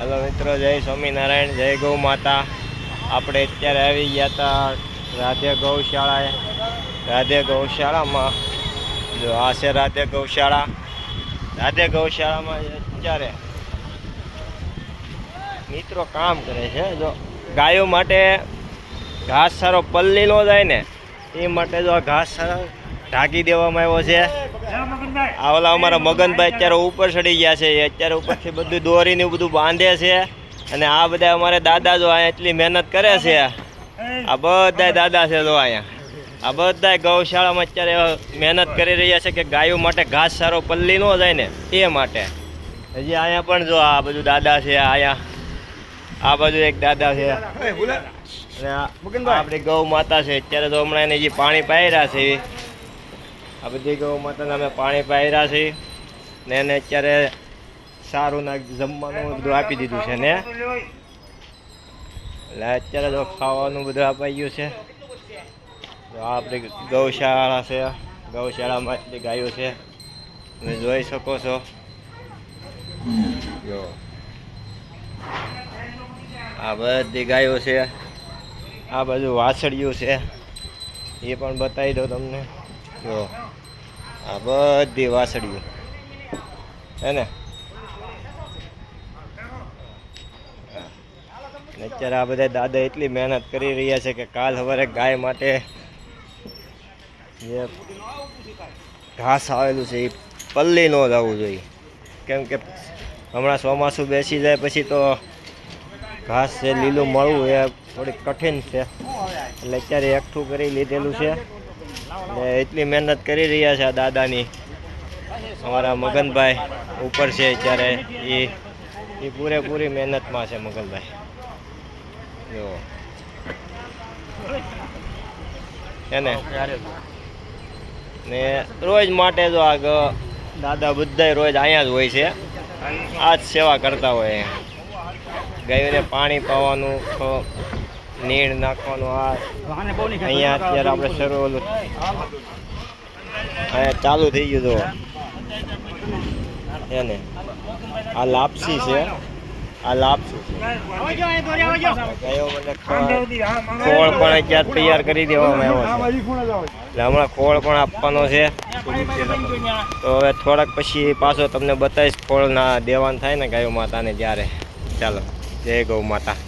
Hello मित्रों, जय स्वामीनारायण, जय गौ माता। આપણે અત્યારે આવી ગયા હતા રાધે ગૌશાળાએ। રાધે ગૌશાળામાં જો આ છે રાધે ગૌશાળા। રાધે ગૌશાળામાં અત્યારે મિત્રો કામ કરે છે। જો ગાયો માટે ઘાસ સારો પલ્લી નો જાય ને એ માટે જો આ ઘાસ સારો ઢાંકી દેવામાં આવ્યો છે। આ ઓલા અમારા મગનભાઈ અત્યારે ઉપર ચડી ગયા છે। એ અત્યારે ઉપરથી બધું દોરીને બધું બાંધે છે અને આ બધા અમારે દાદા જો અહીંયા એટલી મહેનત કરે છે। આ બધા દાદા છે જો અહીંયા આ બધા ગૌશાળામાં અત્યારે મહેનત કરી રહ્યા છે કે ગાયો માટે ઘાસ સારો પલ્લી ન જાય ને એ માટે। હજી અહીંયા પણ જો આ બધું દાદા છે। અહીંયા આ બાજુ એક દાદા છે અને આપણી ગૌ માતા છે। અત્યારે તો હમણાં એને જે પાણી પાઈ રહ્યા છે આ બધી ગૌ માતાને અમે પાણી પાઈ રહ્યા છીએ ને એને અત્યારે સારું ના જમવાનું બધું આપી દીધું છે ને એટલે અત્યારે તો ખાવાનું બધું અપાઈ ગયું છે। તો આ આપણી ગૌશાળા છે। ગૌશાળામાં એટલી ગાયો છે તમે જોઈ શકો છો। જો આ બધી ગાયો છે। આ બાજુ વાછડિયું છે એ પણ બતાવી દો તમને। જો આ બધી વાછડિયું હે ને અત્યારે આ બધા દાદા એટલી મહેનત કરી રહ્યા છે કે કાલ સવારે ગાય માટે જે ઘાસ આવેલું છે એ પલ્લી ન જવું જોઈએ, કેમ કે હમણાં ચોમાસું બેસી જાય પછી તો ઘાસ છે લીલું મળવું એ થોડીક કઠિન છે। એટલે અત્યારે એકઠું કરી લીધેલું છે ને એટલી મહેનત કરી રહ્યા છે આ દાદાની। અમારા મગનભાઈ ઉપર છે અત્યારે એ પૂરેપૂરી મહેનતમાં છે મગનભાઈ। જો એને ને રોજ માટે જો આ દાદા બધા રોજ અહીંયા જ હોય છે, આ જ સેવા કરતા હોય। ગાયોને પાણી પાવાનું, નીણ નાખવાનું, આ અહીંયા અત્યારે આપણે શરૂ ઓલું અહીંયા ચાલુ થઈ ગયું। તો એને આ લાપસી છે, આ લાપસી છે ગાયો મને ખોળ પણ અત્યારે તૈયાર કરી દેવામાં આવ્યો છે એટલે હમણાં ખોળ પણ આપવાનો છે। તો હવે થોડાક પછી પાછો તમને બતાવીશ ખોળના દેવાન થાય ને ગાયો માતાને ત્યારે। ચાલો, જય ગૌ માતા।